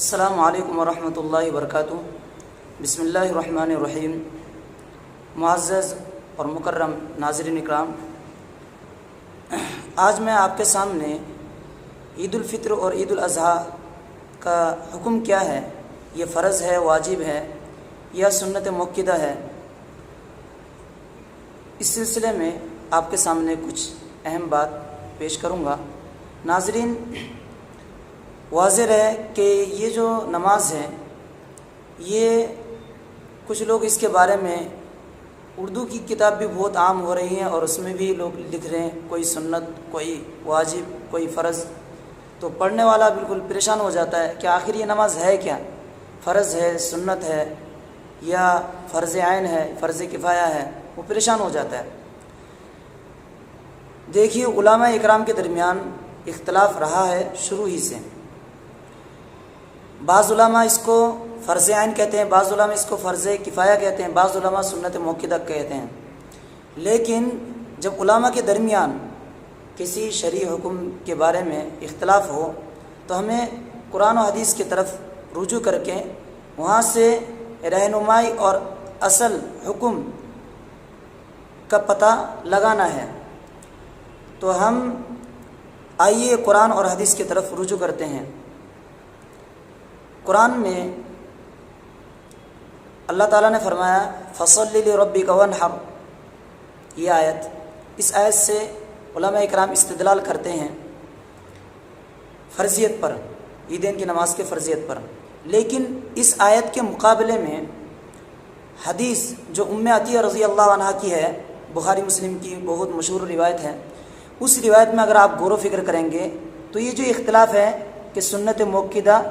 السلام علیکم ورحمۃ اللہ وبرکاتہ۔ بسم اللہ الرحمن الرحیم۔ معزز اور مکرم ناظرین اکرام، آج میں آپ کے سامنے عید الفطر اور عید الاضحیٰ کا حکم کیا ہے، یہ فرض ہے، واجب ہے یا سنت مؤکدہ ہے، اس سلسلے میں آپ کے سامنے کچھ اہم بات پیش کروں گا۔ ناظرین، واضح ہے کہ یہ جو نماز ہے، یہ کچھ لوگ اس کے بارے میں اردو کی کتاب بھی بہت عام ہو رہی ہیں اور اس میں بھی لوگ لکھ رہے ہیں، کوئی سنت، کوئی واجب، کوئی فرض، تو پڑھنے والا بالکل پریشان ہو جاتا ہے کہ آخر یہ نماز ہے کیا، فرض ہے، سنت ہے یا فرض عین ہے، فرض کفایہ ہے، وہ پریشان ہو جاتا ہے۔ دیکھیے، علماء اکرام کے درمیان اختلاف رہا ہے شروع ہی سے۔ بعض علماء اس کو فرض عین کہتے ہیں، بعض علماء اس کو فرض کفایہ کہتے ہیں، بعض علماء سنت مؤکدہ کہتے ہیں۔ لیکن جب علماء کے درمیان کسی شرعی حکم کے بارے میں اختلاف ہو تو ہمیں قرآن و حدیث کی طرف رجوع کر کے وہاں سے رہنمائی اور اصل حکم کا پتہ لگانا ہے۔ تو ہم آئیے قرآن اور حدیث کی طرف رجوع کرتے ہیں۔ قرآن میں اللہ تعالیٰ نے فرمایا فَصَلِّ لِرَبِّكَ وَانْحَرْ، یہ آیت، اس آیت سے علماء اکرام استدلال کرتے ہیں فرضیت پر، عیدین کی نماز کے فرضیت پر۔ لیکن اس آیت کے مقابلے میں حدیث جو ام عطیہ رضی اللہ عنہ کی ہے، بخاری مسلم کی بہت مشہور روایت ہے، اس روایت میں اگر آپ غور و فکر کریں گے تو یہ جو اختلاف ہے کہ سنت مؤکدہ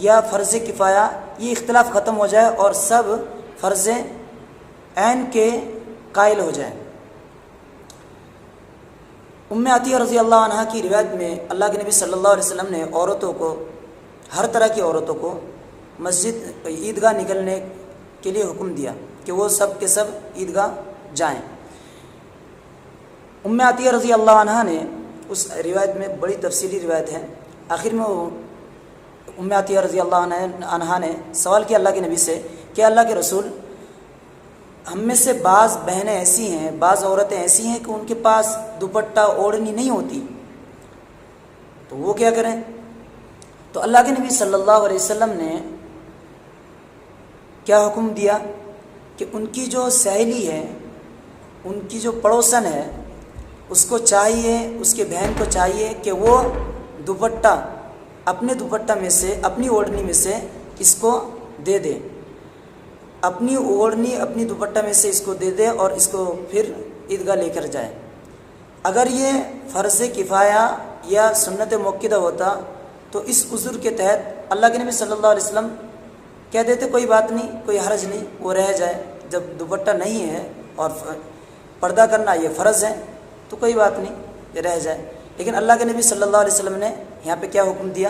یا فرض کفایہ، یہ اختلاف ختم ہو جائے اور سب فرض عین کے قائل ہو جائیں۔ ام عطیہ رضی اللہ عنہ کی روایت میں اللہ کے نبی صلی اللہ علیہ وسلم نے عورتوں کو، ہر طرح کی عورتوں کو مسجد عیدگاہ نکلنے کے لیے حکم دیا کہ وہ سب کے سب عیدگاہ جائیں۔ ام عطیہ رضی اللہ عنہ نے اس روایت میں، بڑی تفصیلی روایت ہے، آخر میں ام عطیہ رضی اللہ عنہ نے سوال کیا اللہ کے نبی سے کہ اللہ کے رسول، ہم میں سے بعض بہنیں ایسی ہیں، بعض عورتیں ایسی ہیں کہ ان کے پاس دوپٹہ اوڑھنی نہیں ہوتی، تو وہ کیا کریں؟ تو اللہ کے نبی صلی اللہ علیہ وسلم نے کیا حکم دیا کہ ان کی جو سہیلی ہے، ان کی جو پڑوسن ہے، اس کو چاہیے، اس کے بہن کو چاہیے کہ وہ دوپٹہ اپنے دوپٹہ میں سے، اپنی اوڑھنی میں سے اس کو دے دے، اپنی اوڑھنی اپنی دوپٹہ میں سے اس کو دے دے اور اس کو پھر عیدگاہ لے کر جائے۔ اگر یہ فرض کفایہ یا سنت مؤکدہ ہوتا تو اس عذر کے تحت اللہ کے نبی صلی اللہ علیہ وسلم کہہ دیتے کوئی بات نہیں، کوئی حرج نہیں، وہ رہ جائے، جب دوپٹہ نہیں ہے اور پردہ کرنا یہ فرض ہے تو کوئی بات نہیں، یہ رہ جائے۔ لیکن اللہ کے نبی صلی اللہ علیہ وسلم نے یہاں پہ کیا حکم دیا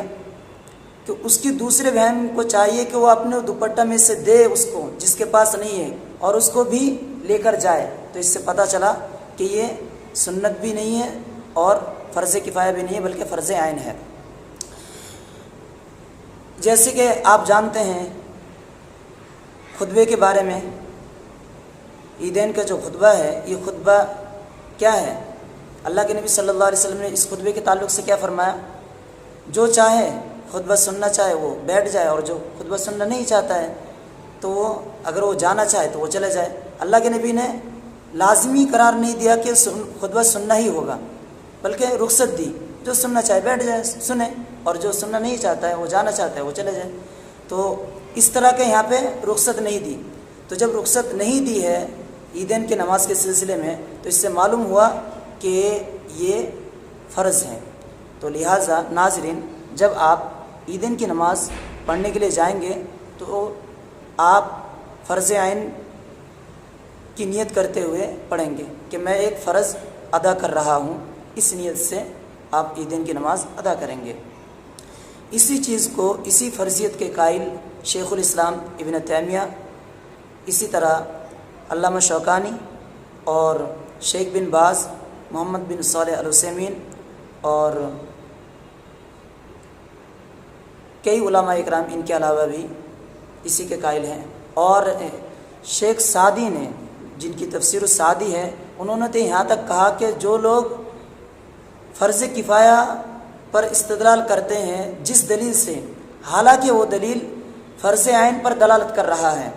کہ اس کی دوسرے بہن کو چاہیے کہ وہ اپنے دوپٹہ میں سے دے اس کو جس کے پاس نہیں ہے، اور اس کو بھی لے کر جائے۔ تو اس سے پتہ چلا کہ یہ سنت بھی نہیں ہے اور فرض کفایہ بھی نہیں ہے، بلکہ فرض عین ہے۔ جیسے کہ آپ جانتے ہیں خطبے کے بارے میں، عیدین کا جو خطبہ ہے، یہ خطبہ کیا ہے؟ اللہ کے نبی صلی اللہ علیہ وسلم نے اس خطبے کے تعلق سے کیا فرمایا؟ جو چاہے خطبہ سننا چاہے وہ بیٹھ جائے، اور جو خطبہ سننا نہیں چاہتا ہے تو وہ، اگر وہ جانا چاہے تو وہ چلے جائے۔ اللہ کے نبی نے لازمی قرار نہیں دیا کہ خطبہ سننا ہی ہوگا، بلکہ رخصت دی، جو سننا چاہے بیٹھ جائے سنے، اور جو سننا نہیں چاہتا ہے، وہ جانا چاہتا ہے، وہ چلے جائے۔ تو اس طرح کے یہاں پہ رخصت نہیں دی۔ تو جب رخصت نہیں دی ہے عیدین کی نماز کے سلسلے میں تو اس سے معلوم ہوا کہ یہ فرض ہے۔ تو لہٰذا ناظرین، جب آپ عیدین کی نماز پڑھنے کے لیے جائیں گے تو آپ فرض عین کی نیت کرتے ہوئے پڑھیں گے کہ میں ایک فرض ادا کر رہا ہوں، اس نیت سے آپ عیدین کی نماز ادا کریں گے۔ اسی چیز کو، اسی فرضیت کے قائل شیخ الاسلام ابن تیمیہ، اسی طرح علامہ شوکانی اور شیخ بن باز، محمد بن صالح العثیمین اور کئی علماء اکرام ان کے علاوہ بھی اسی کے قائل ہیں۔ اور شیخ سعدی نے، جن کی تفسیر السعدی ہے، انہوں نے تو یہاں تک کہا کہ جو لوگ فرض کفایہ پر استدلال کرتے ہیں جس دلیل سے، حالانکہ وہ دلیل فرض عین پر دلالت کر رہا ہے،